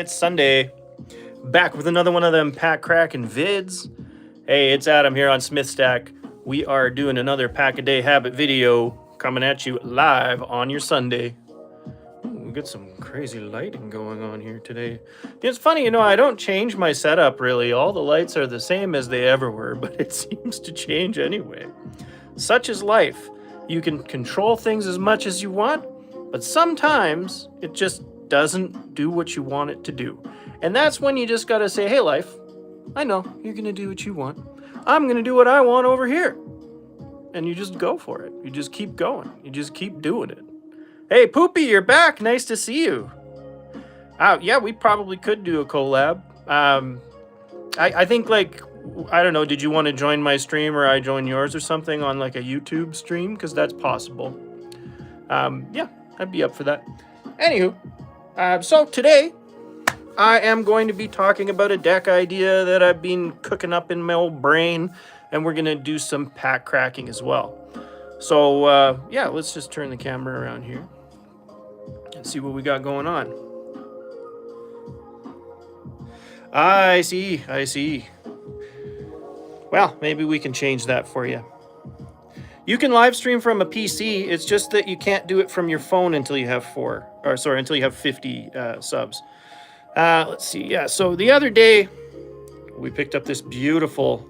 It's Sunday. Back with another one of them pack cracking vids. Hey, it's Adam here on Smith Stack. We are doing another pack a day habit video coming at you live on your Sunday. We got some crazy lighting going on here today. It's funny, I don't change my setup really. All the lights are the same as they ever were, but it seems to change anyway. Such is life. You can control things as much as you want, but sometimes it just doesn't do what you want it to do. And that's when you just gotta say, hey life, I know you're gonna do what you want. I'm gonna do what I want over here. And you just go for it. You just keep going. You just keep doing it. Hey Poopy, you're back. Nice to see you. Yeah, we probably could do a collab. I think I don't know, did you want to join my stream or I join yours or something on like a YouTube stream? Because that's possible. Yeah, I'd be up for that. Anywho, so today I am going to be talking about a deck idea that I've been cooking up in my old brain, and we're going to do some pack cracking as well. So yeah, let's just turn the camera around here and see what we got going on. I see. Well, maybe we can change that for you. You can live stream from a PC. It's just that you can't do it from your phone until you have until you have 50 subs. Let's see. Yeah, so the other day we picked up this beautiful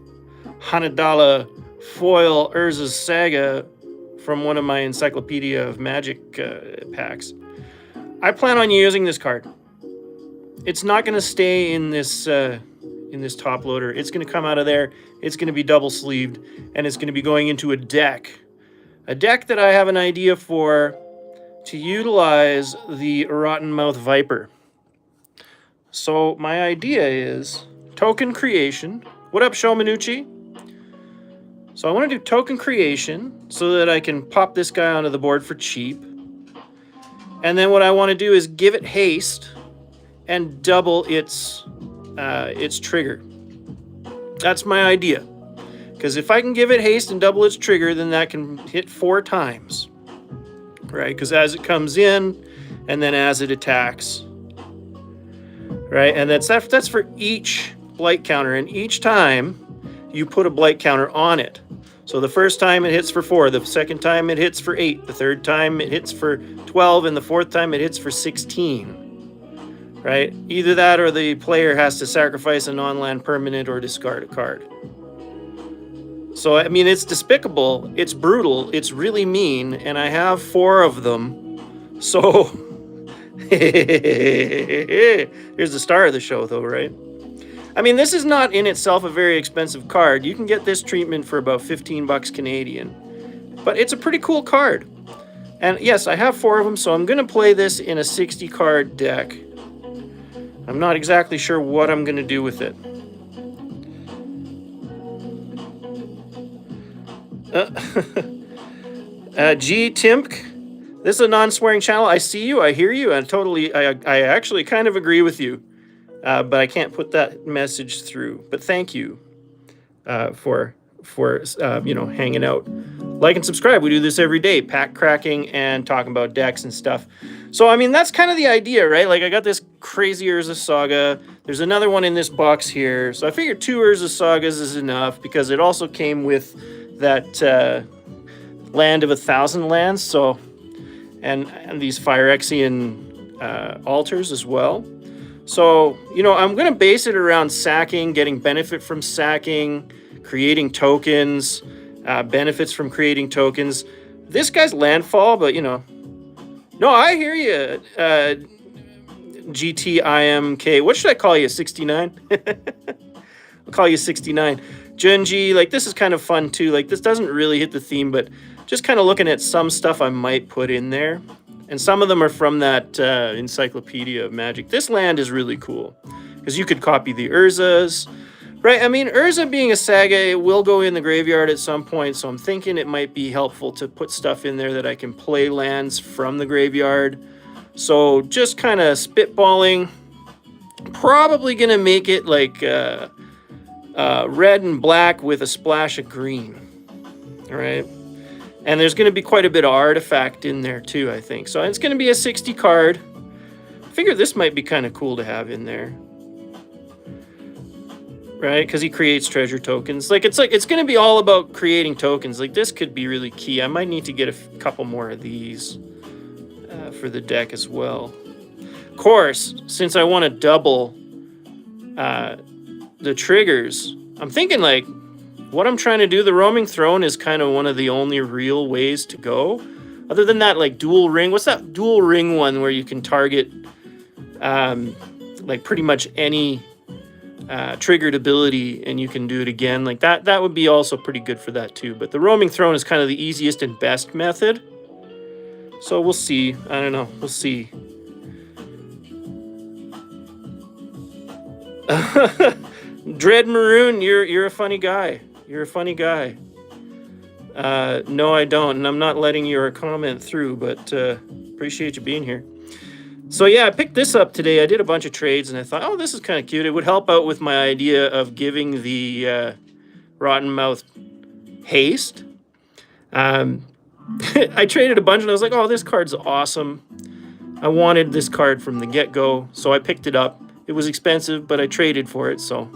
$100 foil Urza's Saga from one of my Encyclopedia of Magic packs. I plan on using this card. It's not going to stay in this top loader. It's going to come out of there. It's going to be double sleeved, and it's going to be going into a deck that I have an idea for to utilize the Rotten Mouth Viper. So my idea is token creation. What up, Shomanucci? So I want to do token creation so that I can pop this guy onto the board for cheap. And then what I want to do is give it haste and double its trigger. That's my idea. Because if I can give it haste and double its trigger, then that can hit 4 times. Right? Because as it comes in, and then as it attacks. Right? And that's for each blight counter. And each time, you put a blight counter on it. So the first time it hits for 4. The second time it hits for 8. The third time it hits for 12. And the fourth time it hits for 16. Right? Either that or the player has to sacrifice a non-land permanent or discard a card. So, I mean, it's despicable, it's brutal, it's really mean, and I have 4 of them. So, here's the star of the show, though, right? I mean, this is not in itself a very expensive card. You can get this treatment for about 15 bucks Canadian. But it's a pretty cool card. And yes, I have 4 of them, so I'm going to play this in a 60-card deck. I'm not exactly sure what I'm going to do with it. G. Timk, this is a non-swearing channel. I see you, I hear you, and I actually kind of agree with you. But I can't put that message through. But thank you for hanging out. Like and subscribe. We do this every day, pack cracking and talking about decks and stuff. So, I mean, that's kind of the idea, right? Like, I got this crazy Urza Saga. There's another one in this box here. So I figured 2 Urza Sagas is enough because it also came with that Land of 1,000 lands. So, and these Phyrexian altars as well. So, I'm going to base it around sacking, getting benefit from sacking, creating tokens, benefits from creating tokens. This guy's landfall, but, No, I hear you, GTIMK. What should I call you, 69? I'll call you 69. Junji, this is kind of fun, too. This doesn't really hit the theme, but just kind of looking at some stuff I might put in there. And some of them are from that Encyclopedia of Magic. This land is really cool because you could copy the Urzas, right? I mean, Urza being a saga, it will go in the graveyard at some point, so I'm thinking it might be helpful to put stuff in there that I can play lands from the graveyard. So just kind of spitballing. Probably going to make it red and black with a splash of green. All right. And there's going to be quite a bit of artifact in there too, I think. So it's going to be a 60 card. figure this might be kind of cool to have in there. Right? Because he creates treasure tokens. Like, it's going to be all about creating tokens. Like, this could be really key. I might need to get a couple more of these for the deck as well. Of course, since I want to double the triggers, I'm thinking, like, what I'm trying to do, the roaming throne is kind of one of the only real ways to go. Other than that, like, dual ring. What's that dual ring one where you can target, like, pretty much any triggered ability and you can do it again? Like, that would be also pretty good for that too. But the roaming throne is kind of the easiest and best method. So we'll see. I don't know. We'll see. Dread Maroon, you're a funny guy. You're a funny guy. No, I don't, and I'm not letting your comment through, but appreciate you being here. So yeah, I picked this up today. I did a bunch of trades, and I thought, oh, this is kind of cute. It would help out with my idea of giving the Rotten Mouth haste. I traded a bunch, and I was like, oh, this card's awesome. I wanted this card from the get-go, so I picked it up. It was expensive, but I traded for it, so,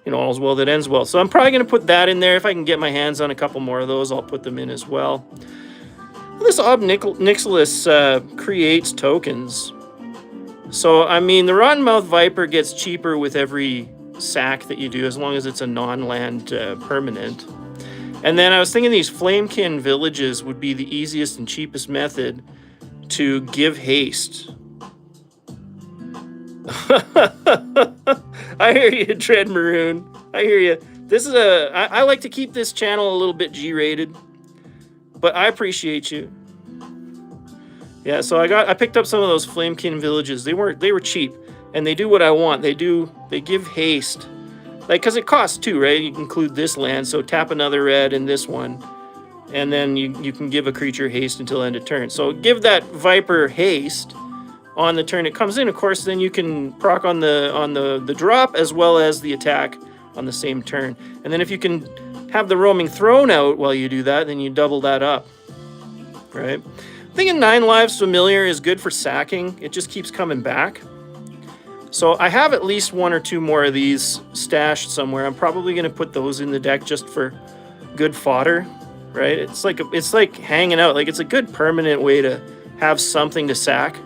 you know, all's well that ends well. So I'm probably going to put that in there. If I can get my hands on a couple more of those, I'll put them in as well. This Ob Nicholas creates tokens. So, I mean, the Rotten Mouth Viper gets cheaper with every sack that you do, as long as it's a non-land permanent. And then I was thinking these Flamekin villages would be the easiest and cheapest method to give haste. I hear you, Dread Maroon. I hear you. This is I like to keep this channel a little bit G-rated, but I appreciate you. Yeah, so I picked up some of those Flamekin villages. They were cheap, and they do what I want. They give haste, like, because it costs 2, right? You include this land, so tap another red in this one, and then you can give a creature haste until end of turn. So give that Viper haste on the turn it comes in. Of course, then you can proc on the drop as well as the attack on the same turn. And then if you can have the roaming throne out while you do that, then you double that up, right? I'm thinking 9 Lives Familiar is good for sacking. It just keeps coming back. So I have at least 1 or 2 more of these stashed somewhere. I'm probably going to put those in the deck just for good fodder, right? It's like hanging out. Like, it's a good permanent way to have something to sack.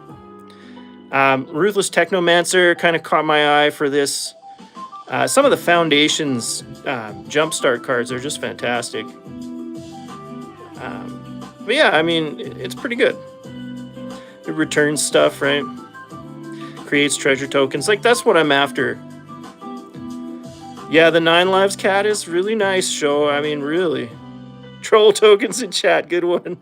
Ruthless Technomancer kind of caught my eye for this. Some of the Foundation's Jumpstart cards are just fantastic. But yeah, I mean, it's pretty good. It returns stuff, right? Creates treasure tokens. Like, that's what I'm after. Yeah, the 9 Lives cat is really nice, show. I mean, really. Troll tokens in chat, good one.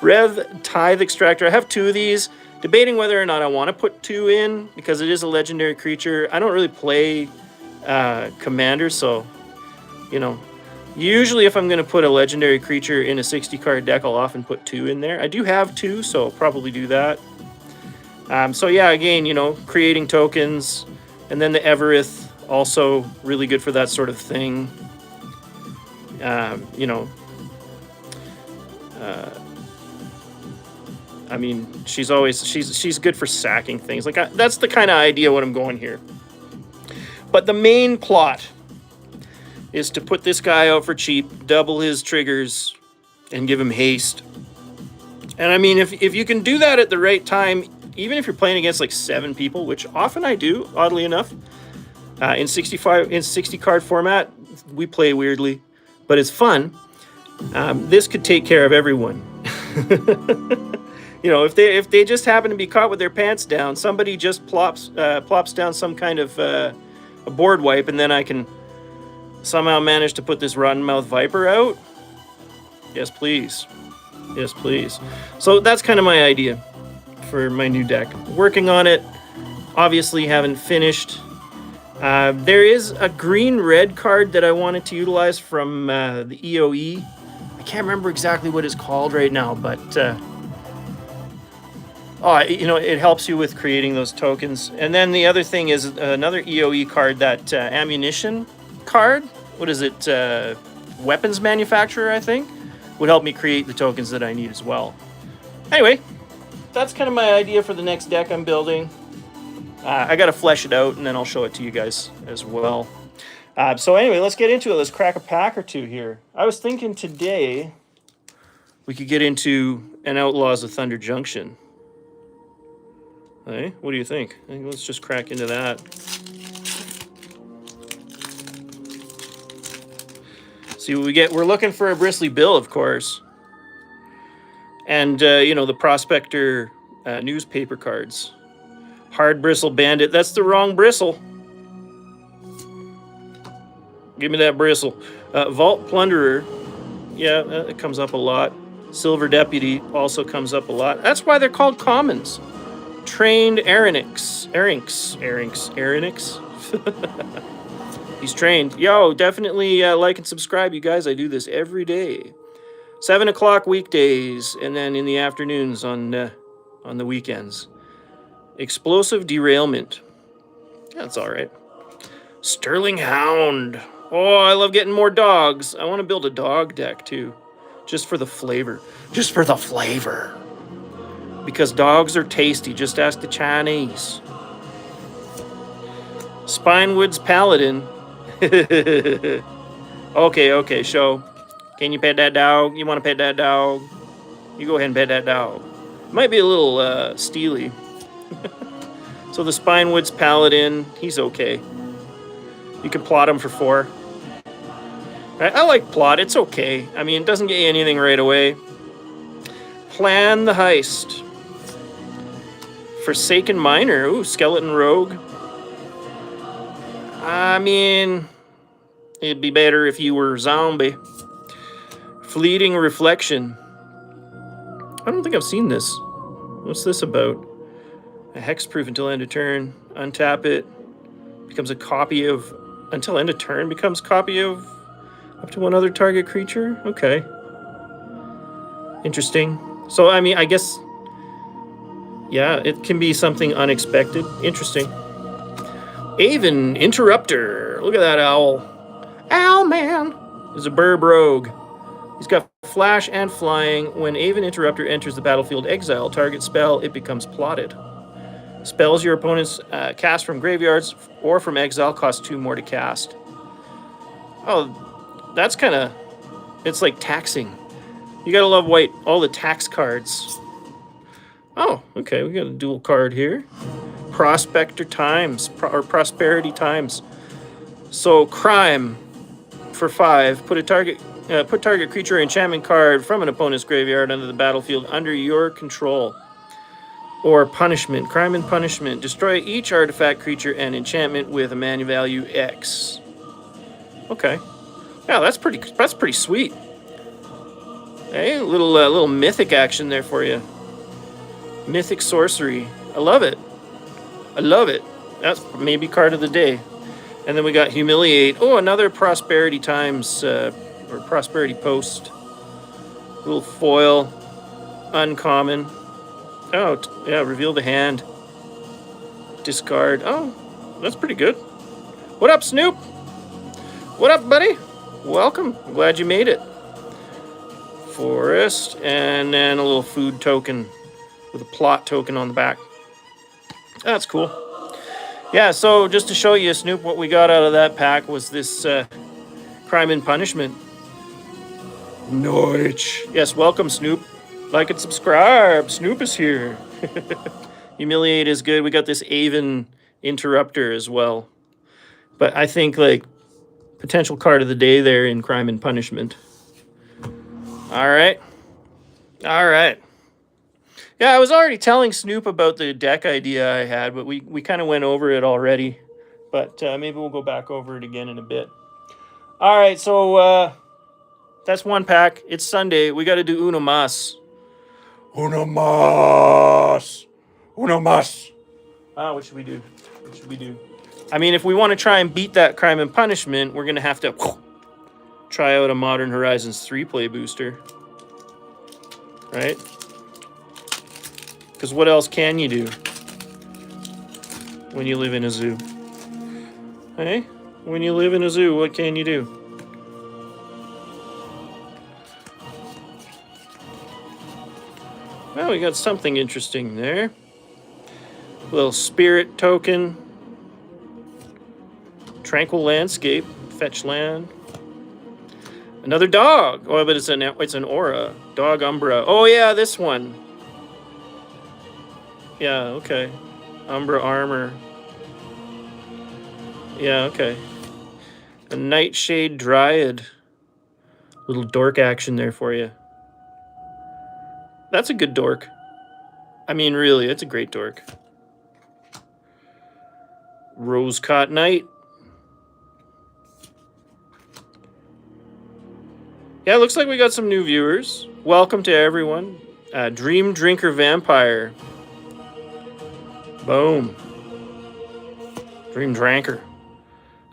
Rev Tithe Extractor. I have 2 of these. Debating whether or not I want to put 2 in, because it is a legendary creature. I don't really play Commander, so, you know, usually if I'm going to put a legendary creature in a 60-card deck, I'll often put 2 in there. I do have 2, so I'll probably do that. So yeah, again, you know, creating tokens, and then the Everith, also really good for that sort of thing. You know, I mean, she's good for sacking things. Like, that's the kind of idea what I'm going here. But the main plot is to put this guy out for cheap, double his triggers, and give him haste. And I mean, if you can do that at the right time, even if you're playing against like 7 people, which often I do, oddly enough, in 60 card format, we play weirdly, but it's fun. This could take care of everyone. You know, if they just happen to be caught with their pants down, somebody just plops down some kind of a board wipe, and then I can somehow manage to put this Rotten Mouth Viper out. Yes, please. Yes, please. So that's kind of my idea for my new deck. Working on it. Obviously haven't finished. There is a green-red card that I wanted to utilize from the EOE. I can't remember exactly what it's called right now, but you know, it helps you with creating those tokens. And then the other thing is another EOE card, that ammunition card. What is it? Weapons manufacturer, I think, would help me create the tokens that I need as well. Anyway, that's kind of my idea for the next deck I'm building. I got to flesh it out, and then I'll show it to you guys as well. So anyway, let's get into it. Let's crack a pack or two here. I was thinking today we could get into an Outlaws of Thunder Junction. Hey, what do you think? I think let's just crack into that. See what we get. We're looking for a bristly bill, of course. And, you know, the Prospector newspaper cards. Hard Bristle Bandit. That's the wrong bristle. Give me that bristle. Vault Plunderer. Yeah, it comes up a lot. Silver Deputy also comes up a lot. That's why they're called commons. Trained Erinix. He's trained. Yo, definitely like and subscribe, you guys. I do this every day. 7 o'clock weekdays, and then in the afternoons on the weekends. Explosive Derailment. That's all right. Sterling Hound. Oh, I love getting more dogs. I want to build a dog deck, too. Just for the flavor. Just for the flavor. Because dogs are tasty. Just ask the Chinese. Spinewood's Paladin. Okay, show. Can you pet that dog? You want to pet that dog? You go ahead and pet that dog. Might be a little steely. So the Spinewood's Paladin, he's okay. You can plot him for 4. Right? I like plot, it's okay. I mean, it doesn't get you anything right away. Plan the Heist. Forsaken Miner, ooh, Skeleton Rogue. I mean, it'd be better if you were zombie. Fleeting Reflection. I don't think I've seen this. What's this about? A hexproof until end of turn. Untap it. Becomes a copy of... Until end of turn becomes copy of... Up to one other target creature? Okay. Interesting. So, I mean, I guess... Yeah, it can be something unexpected. Interesting. Aven Interrupter. Look at that owl. Owl man is a burb rogue. He's got flash and flying. When Aven Interrupter enters the battlefield, exile target spell, it becomes plotted. Spells your opponents cast from graveyards or from exile cost 2 more to cast. Oh, that's kind of... It's like taxing. You gotta love white. All the tax cards. Oh, okay. We got a dual card here. Prospector Times. Or Prosperity Times. So, crime for 5. Put target creature or enchantment card from an opponent's graveyard under the battlefield under your control. Or punishment. Crime and punishment. Destroy each artifact, creature, and enchantment with a mana value X. Okay. Yeah, that's pretty sweet. Hey, a little mythic action there for you. Mythic sorcery. I love it. I love it. That's maybe card of the day. And then we got Humiliate. Oh, another Prosperity Times, or Prosperity Post. Little foil. Uncommon. Oh, yeah, reveal the hand. Discard. Oh, that's pretty good. What up, Snoop? What up, buddy? Welcome. I'm glad you made it. Forest. And then a little food token with a plot token on the back. That's cool. Yeah, so just to show you, Snoop, what we got out of that pack was this Crime and Punishment. Noich. Yes, welcome, Snoop. Like and subscribe. Snoop is here. Humiliate is good. We got this Aven Interrupter as well. But I think, like, potential card of the day there in Crime and Punishment. All right. All right. Yeah, I was already telling Snoop about the deck idea I had, but we kind of went over it already. But maybe we'll go back over it again in a bit. All right, so that's one pack. It's Sunday. We got to do uno mas. Uno mas. Uno mas. What should we do? What should we do? I mean, if we want to try and beat that Crime and Punishment, we're going to have to try out a Modern Horizons 3 play booster. Right? Because what else can you do when you live in a zoo? Hey? When you live in a zoo, what can you do? Well, we got something interesting there. Little spirit token. Tranquil landscape. Fetch land. Another dog. Oh, but it's an aura. Dog Umbra. Oh yeah, this one. Yeah, okay. Umbra armor. Yeah, okay. A Nightshade Dryad. Little dork action there for you. That's a good dork. I mean, really, it's a great dork. Rosecott Knight. Yeah, it looks like we got some new viewers. Welcome to everyone. Dream Drinker Vampire. Boom. Dream Drinker.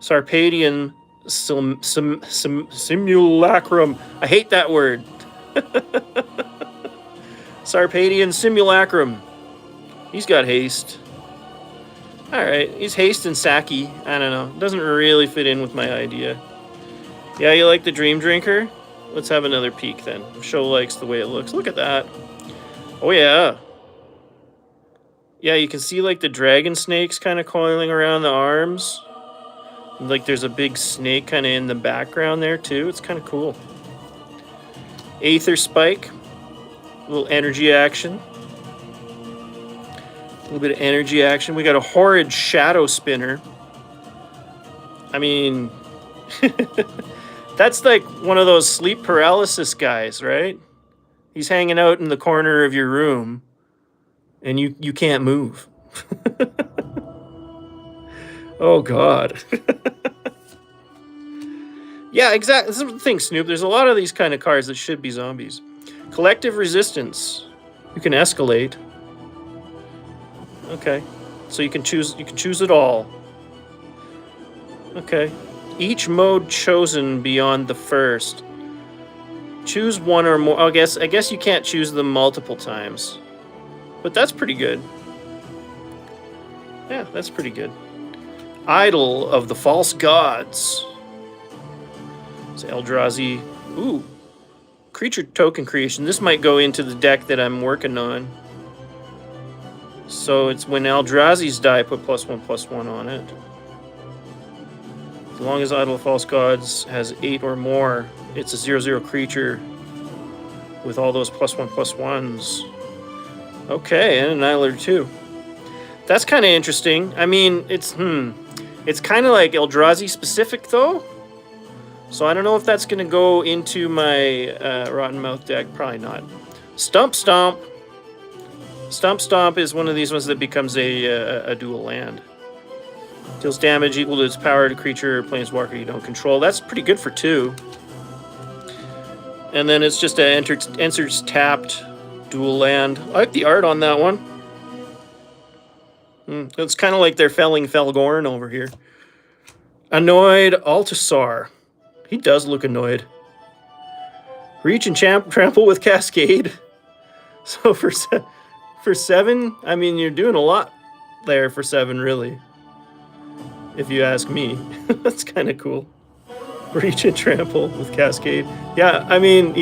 Sarpadian Simulacrum. I hate that word. Sarpadian Simulacrum. He's got haste. Alright, he's haste and Saki. I don't know. Doesn't really fit in with my idea. Yeah, you like the Dream Drinker? Let's have another peek then. Show likes the way it looks. Look at that. Oh yeah. Yeah, you can see like the dragon snakes kind of coiling around the arms. Like there's a big snake kind of in the background there too. It's kind of cool. Aether Spike. A little energy action. A little bit of energy action. We got a horrid Shadow Spinner. I mean, that's like one of those sleep paralysis guys, right? He's hanging out in the corner of your room and you can't move. Oh, God. Yeah, exactly. This is the thing, Snoop. There's a lot of these kind of cards that should be zombies. Collective Resistance. You can escalate. Okay. So you can choose it all. Okay. Each mode chosen beyond the first. Choose one or more. I guess you can't choose them multiple times. But that's pretty good. Yeah, that's pretty good. Idol of the False Gods. It's Eldrazi. Ooh. Creature token creation. This might go into the deck that I'm working on. So it's when Eldrazi's die, put +1/+1 on it. As long as Idol of False Gods has 8 or more, it's a 0/0 creature with all those +1/+1s. Okay, and an Annihilator too. That's kind of interesting. I mean, it's kind of like Eldrazi specific though. So I don't know if that's going to go into my Rotten Mouth deck. Probably not. Stump Stomp. Stump Stomp is one of these ones that becomes a dual land. Deals damage equal to its power to creature or planeswalker you don't control. That's pretty good for 2. And then it's just a enters tapped dual land. I like the art on that one. It's kind of like they're felling Felgorn over here. Annoyed Altasar. He does look annoyed. Reach and trample with Cascade. So for 7, I mean, you're doing a lot there for 7, really. If you ask me. That's kind of cool. Reach and trample with Cascade. Yeah, I mean,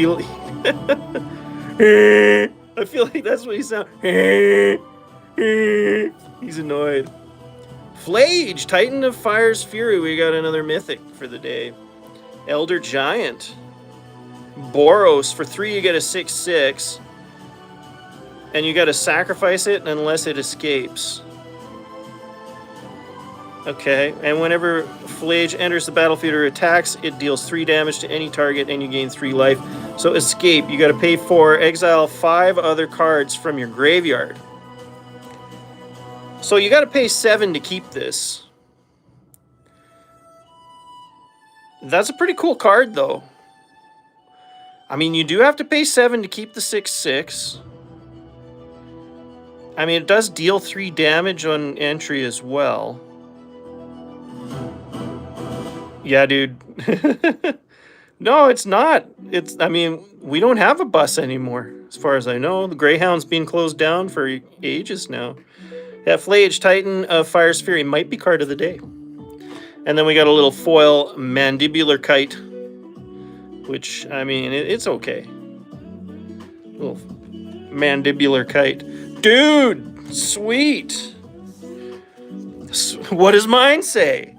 I feel like that's what he sounds. He's annoyed. Flage, Titan of Fire's Fury. We got another mythic for the day. Elder Giant. Boros. For 3, you get a 6/6. And you got to sacrifice it unless it escapes. Okay, and whenever Flage enters the battlefield or attacks, it deals 3 damage to any target and you gain 3 life. So escape, you got to pay 4, exile 5 other cards from your graveyard. So you got to pay 7 to keep this. That's a pretty cool card, though. I mean, you do have to pay 7 to keep the 6/6. I mean, it does deal 3 damage on entry as well. Yeah, dude. No, it's not. I mean, we don't have a bus anymore, as far as I know. The Greyhound's been closed down for ages now. Yeah, Flage, Titan of Fire's Fury might be card of the day. And then we got a little foil Mandibular Kite, which, I mean, it's okay. Little mandibular kite. Dude, sweet. What does mine say?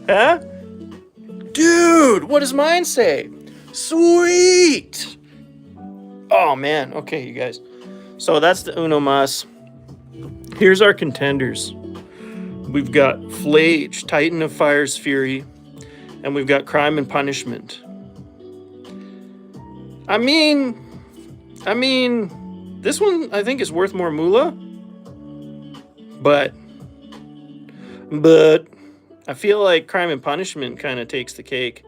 Huh? Dude, what does mine say? Sweet. Oh, man. Okay, you guys. So that's the Uno Mas. Here's our contenders. We've got Flage, Titan of Fire's Fury, and we've got Crime and Punishment. I mean, this one I think is worth more moolah, but I feel like Crime and Punishment kind of takes the cake.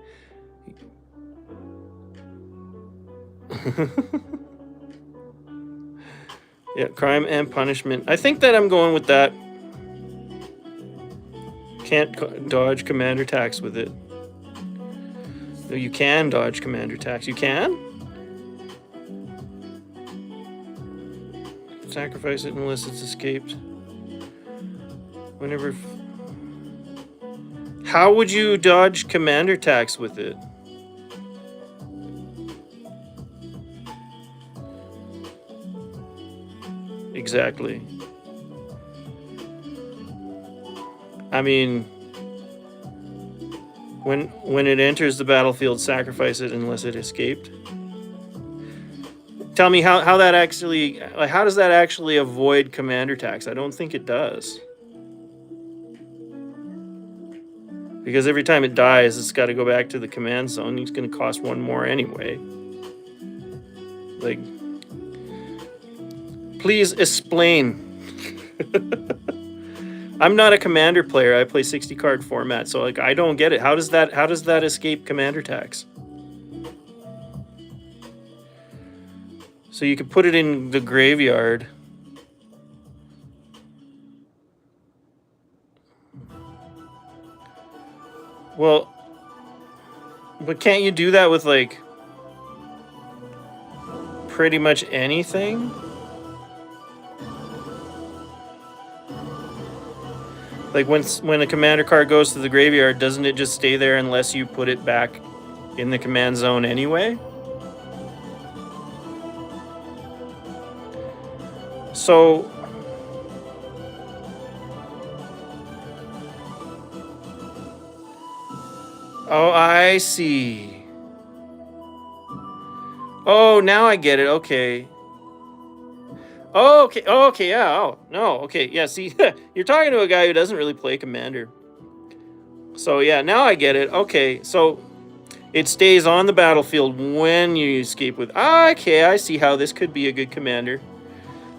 Yeah, Crime and Punishment. I think that I'm going with that. Can't dodge command attacks with it. No, you can dodge command attacks. You can? Sacrifice it unless it's escaped. Whenever... How would you dodge commander attacks with it? Exactly. I mean, when it enters the battlefield, sacrifice it unless it escaped. Tell me how that actually, like, how does that actually avoid commander attacks? I don't think it does. Because every time it dies, it's got to go back to the command zone. It's going to cost one more anyway. Like, please explain. I'm not a commander player. I play 60 card format, so like I don't get it. How does that escape commander tax? So you could put it in the graveyard. Well, but can't you do that with like pretty much anything? Like when a commander card goes to the graveyard, doesn't it just stay there unless you put it back in the command zone anyway? So oh, I see. Oh, now I get it. Okay. Oh, okay. Oh, okay. Yeah. Oh, no. Okay. Yeah. See, you're talking to a guy who doesn't really play Commander. So, yeah, now I get it. Okay. So, it stays on the battlefield when you escape with... Okay, I see how this could be a good Commander.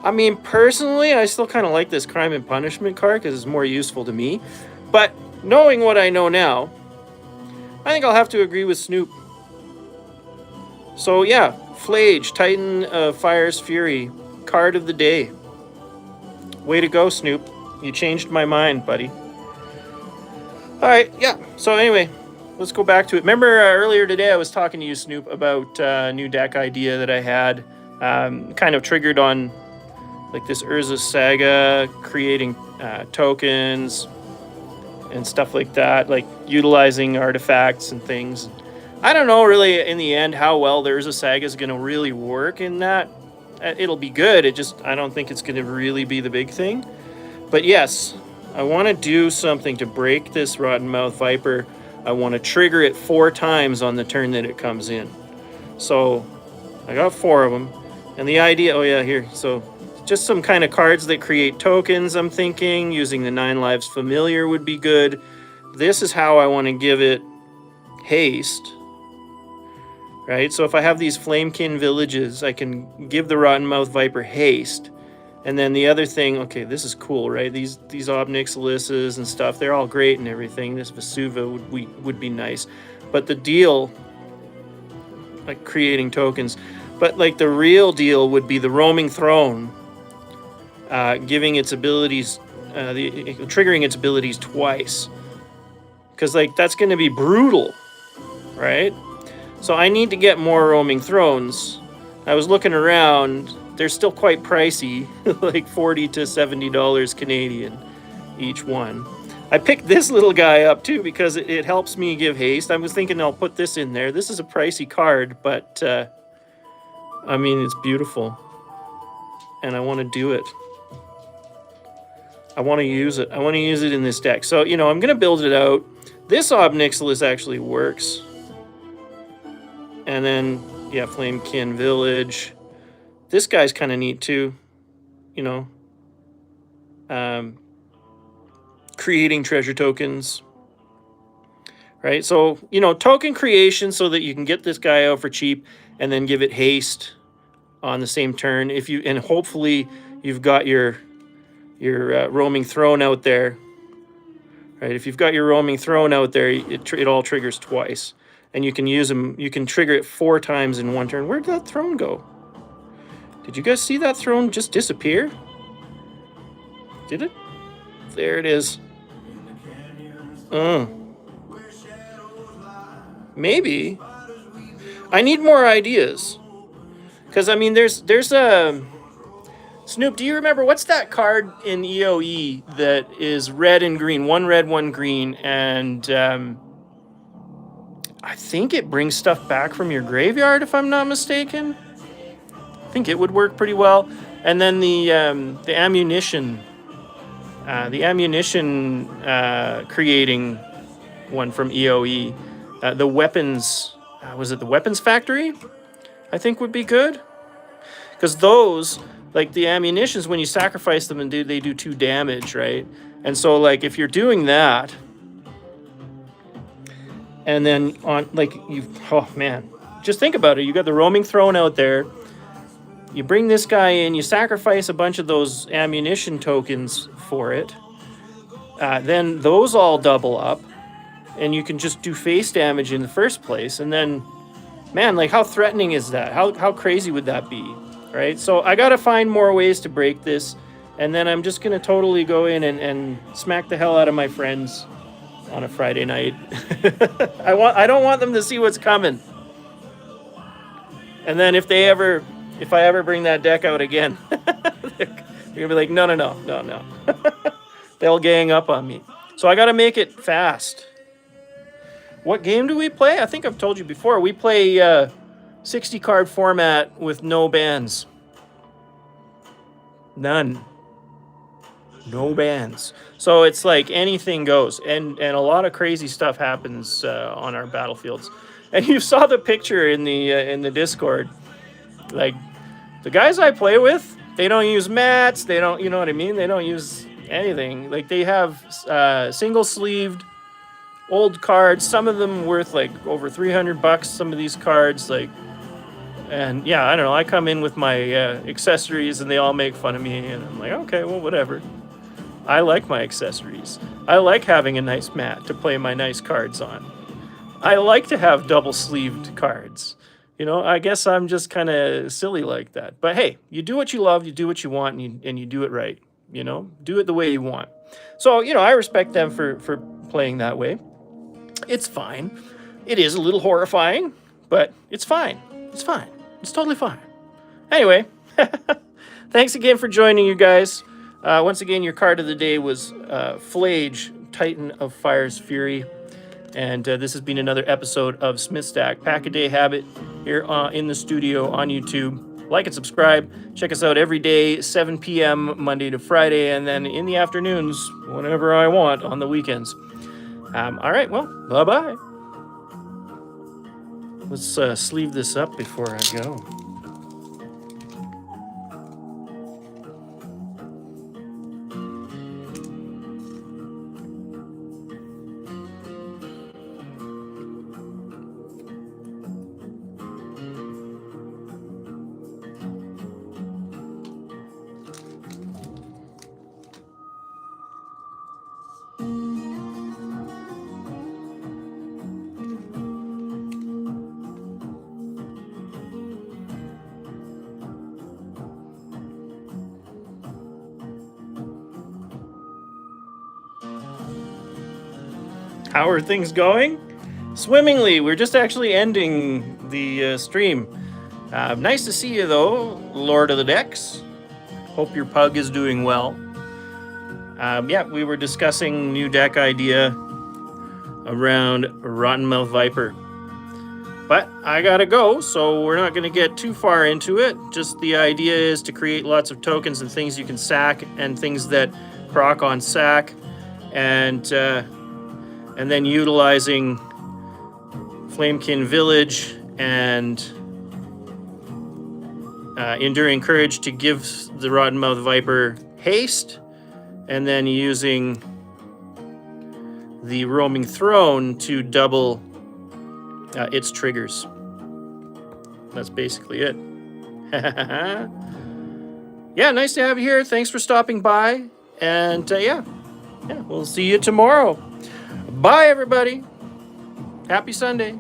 I mean, personally, I still kind of like this Crime and Punishment card because it's more useful to me. But knowing what I know now, I think I'll have to agree with Snoop. So, yeah, Flage, Titan of Fire's Fury, card of the day. Way to go, Snoop. You changed my mind, buddy. All right, yeah. So anyway, let's go back to it. Remember earlier today I was talking to you, Snoop, about a new deck idea that I had, kind of triggered on like this Urza Saga, creating tokens and stuff like that, like utilizing artifacts and things. I don't know really in the end how well the Urza Saga is going to really work in that. It'll be good. I don't think it's going to really be the big thing. But yes, I want to do something to break this Rotten Mouth Viper. I want to trigger it 4 times on the turn that it comes in. So I got 4 of them. And the idea, oh yeah, here. So just some kind of cards that create tokens, I'm thinking. Using the 9 Lives Familiar would be good. This is how I want to give it haste. Right, so if I have these Flamekin villages, I can give the Rotten Mouth Viper haste. And then the other thing, okay, this is cool, right? These Obnixiluses and stuff, they're all great and everything. This Vesuva would be nice. But the deal, like creating tokens, but like the real deal would be the Roaming Throne, giving its abilities, triggering its abilities twice. Because like that's going to be brutal, right? So I need to get more Roaming Thrones. I was looking around. They're still quite pricey, like $40 to $70 Canadian each one. I picked this little guy up too because it helps me give haste. I was thinking I'll put this in there. This is a pricey card, but I mean, it's beautiful. And I want to do it. I want to use it. I want to use it in this deck. So, you know, I'm going to build it out. This Obnixilis actually works. And then, yeah, Flamekin Village. This guy's kind of neat too. You know. Creating treasure tokens. Right? So, you know, token creation so that you can get this guy out for cheap and then give it haste on the same turn. If you, and hopefully you've got your roaming throne out there. Right? If you've got your roaming throne out there, it all triggers twice. And you can use them, you can trigger it 4 times in one turn. Where did that throne go? Did you guys see that throne just disappear? Did it? There it is. Maybe. I need more ideas. Because, I mean, there's a... Snoop, do you remember, what's that card in EOE that is red and green? 1 red, 1 green, and I think it brings stuff back from your graveyard, if I'm not mistaken. I think it would work pretty well. And then the ammunition creating one from EOE. The weapons, was it the weapons factory? I think would be good. Because those, like the ammunitions, when you sacrifice them and they do 2 damage, right? And so like if you're doing that, and then on like oh man, just think about it. You got the roaming throne out there. You bring this guy in, you sacrifice a bunch of those ammunition tokens for it. Then those all double up, and you can just do face damage in the first place. And then, man, like how threatening is that? How crazy would that be, right? So I got to find more ways to break this, and then I'm just going to totally go in and smack the hell out of my friends on a Friday night. I don't want them to see what's coming. And then if I ever bring that deck out again, they're gonna be like, no. They'll gang up on me. So I gotta make it fast. What game do we play? I think I've told you before. We play 60 card format with no bans. None. No bans. So it's like anything goes, and a lot of crazy stuff happens on our battlefields. And you saw the picture in the Discord. Like the guys I play with, they don't use mats. They don't, you know what I mean? They don't use anything. Like they have single sleeved old cards. Some of them worth like over $300. Some of these cards, like, and yeah, I don't know. I come in with my accessories, and they all make fun of me, and I'm like, okay, well, whatever. I like my accessories. I like having a nice mat to play my nice cards on. I like to have double-sleeved cards. You know, I guess I'm just kind of silly like that. But hey, you do what you love, you do what you want, and you do it right. You know, do it the way you want. So, you know, I respect them for playing that way. It's fine. It is a little horrifying, but it's fine. It's fine. It's totally fine. Anyway, thanks again for joining, you guys. Once again, your card of the day was Flage, Titan of Fire's Fury. And this has been another episode of Smith Stack Pack a Day Habit here in the studio on YouTube. Like and subscribe. Check us out every day, 7 p.m. Monday to Friday, and then in the afternoons, whenever I want, on the weekends. All right, well, bye-bye. Let's sleeve this up before I go. How are things going? Swimmingly. We're just actually ending the stream. Nice to see you, though, Lord of the Decks. Hope your pug is doing well. Yeah, we were discussing new deck idea around Rottenmouth Viper. But I gotta go, so we're not gonna get too far into it. Just the idea is to create lots of tokens and things you can sack and things that proc on sack, and then utilizing Flamekin Village and Enduring Courage to give the Rottenmouth Viper haste, and then using the Roaming Throne to double its triggers. That's basically it. Yeah, nice to have you here. Thanks for stopping by. And yeah, we'll see you tomorrow. Bye, everybody. Happy Sunday.